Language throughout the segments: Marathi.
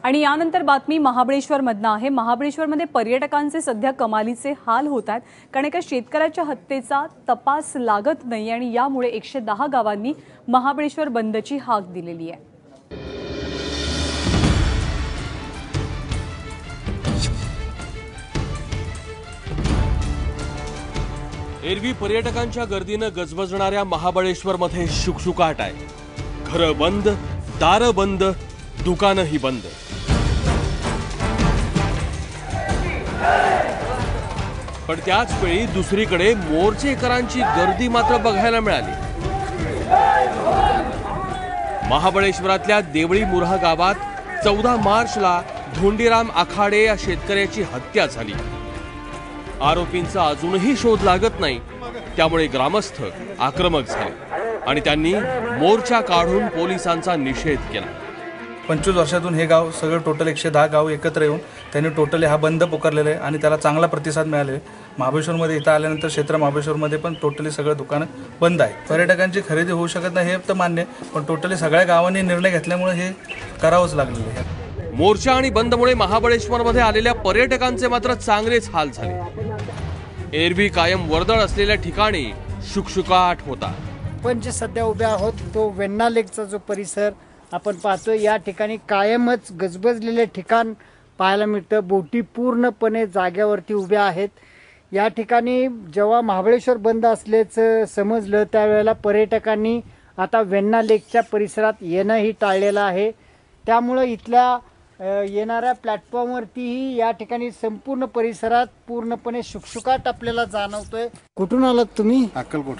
आणि यानंतर बातमी महाबळेश्वरमधनं आहे। महाबळेश्वरमध्ये पर्यटकांचे सध्या कमालीचे हाल होत आहेत, कारण एका शेतकऱ्याच्या हत्येचा तपास लागत नाही आणि यामुळे 110 गावांनी महाबळेश्वर बंदची हाक दिलेली आहे। एरवी पर्यटकांच्या गर्दीने गजबजणाऱ्या महाबळेश्वरमध्ये शुकशुकाट आहे। घरं बंद, दारं बंद, दुकानंही बंद। पण त्याच वेळी दुसरीकडे मोर्चेकरांची गर्दी मात्र बघायला मिळाली। महाबळेश्वरातल्या देवळी मुर्हा गावात 14 मार्चला धोंडीराम आखाडे या शेतकऱ्याची हत्या झाली। आरोपींचा अजूनही शोध लागत नाही, त्यामुळे ग्रामस्थ आक्रमक झाले आणि त्यांनी मोर्चा काढून पोलिसांचा निषेध केला। 25 वर्षातून हे गाव सगळं टोटल 110 गाव एकत्र येऊन त्यांनी टोटली हा बंद पुकारलेला आहे आणि त्याला चांगला प्रतिसाद मिळाला आहे। महाबळेश्वरमध्ये इथं आल्यानंतर क्षेत्र महाबळेश्वरमध्ये पण टोटली सगळं दुकानं बंद आहे। पर्यटकांची खरेदी होऊ शकत नाही हे तर मान्य, पण टोटली सगळ्या गावांनी निर्णय घेतल्यामुळे हे करावंच लागलेलं आहे। मोर्चा आणि बंदमुळे महाबळेश्वरमध्ये आलेल्या पर्यटकांचे मात्र चांगलेच हाल झाले। एरवी कायम वर्दळ असलेल्या ठिकाणी शुकशुकाट होता। पण जे सध्या उभे आहोत तो वेण्णा लेकचा जो परिसर आपण पाहतो, या ठिकाणी कायमच गजबजलेले ठिकाण पाहायला मिळतं। बोटी पूर्णपणे जाग्यावरती उभ्या आहेत। या ठिकाणी जेव्हा महाबळेश्वर बंद असल्याचं समजलं त्यावेळेला पर्यटकांनी आता वेण्णा लेकच्या परिसरात येणंही टाळलेलं आहे। त्यामुळं इथल्या येणाऱ्या प्लॅटफॉर्मवरतीही या ठिकाणी संपूर्ण परिसरात पूर्णपणे शुकशुकाट आपल्याला जाणवतोय। कुठून आलात तुम्ही? अक्कलकोट।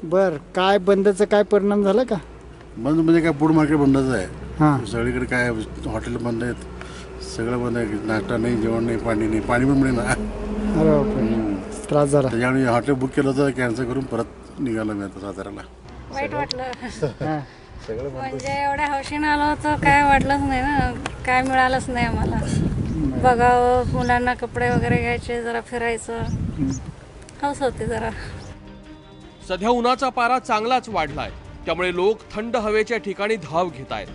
बर, काय बंदचा काय परिणाम झाला का? बंद म्हणजे काय, फूड मार्केट बंदच आहे। हां, सगळीकडे काय हॉटेल बंद आहेत, सगळं बंद आहे। नाश्ता नाही, जेवण नाही, पाणी नाही, पाणी पण मिळेना। अरे बापरे, त्रास झाला। त्याच्यामुळे हॉटेल बुक केलं होतं, कॅन्सल करून परत निघालो मी आता साताऱ्याला। वाईट वाटलं म्हणजे एवढ्या हौशीनं आलो होतो, काय वाटलंच नाही ना, काय मिळालंच नाही आम्हाला। बघावं, मुलांना कपडे वगैरे घ्यायचे, जरा फिरायचं हौस होती जरा। सध्या उन्हाचा पारा चांगलाच वाढलाय, त्यामुळे लोक थंड हवेच्या ठिकाणी धाव घेत आहेत।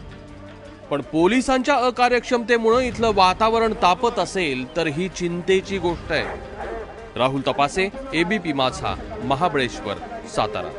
पण पोलिसांच्या अकार्यक्षमतेमुळे इथलं वातावरण तापत असेल तर ही चिंतेची गोष्ट आहे। राहुल तपासे, एबीपी माझा, महाबळेश्वर, सातारा।